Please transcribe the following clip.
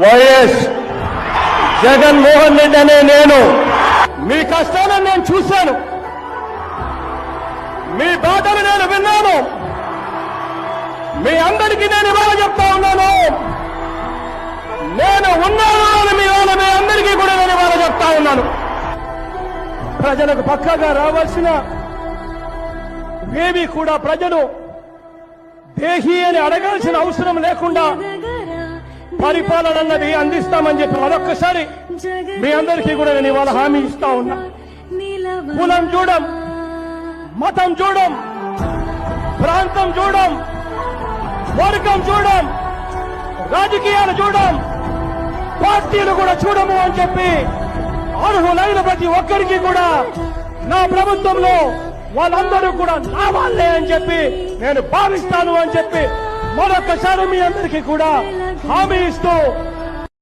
YS Jaganmohan Reddy అనే నేను మీ కష్టాలను నేను చూశాను, మీ బాధలు నేను విన్నాను. మీ అందరికీ నేను ఇవాళ చెప్తా ఉన్నాను, నేను ఉన్నాను అని మీ అందరికీ కూడా నేను ఇవాళ చెప్తా ఉన్నాను. ప్రజలకు పక్కగా రావాల్సిన ఏమీ కూడా ప్రజలు దేహి అని అడగాల్సిన అవసరం లేకుండా పరిపాలన అన్నది అందిస్తామని చెప్పి మరొక్కసారి మీ అందరికీ కూడా నేను ఇవాళ హామీ ఇస్తా ఉన్నా. కులం చూడం, మతం చూడం, ప్రాంతం చూడం, వర్గం చూడం, రాజకీయాలు చూడం, పార్టీలు కూడా చూడము అని చెప్పి అర్హులైన ప్రతి ఒక్కరికి కూడా నా ప్రభుత్వంలో వాళ్ళందరూ కూడా నా వాళ్ళే అని చెప్పి నేను భావిస్తాను అని చెప్పి మరొకసారి మీ అందరికీ కూడా హామీ ఇస్తూ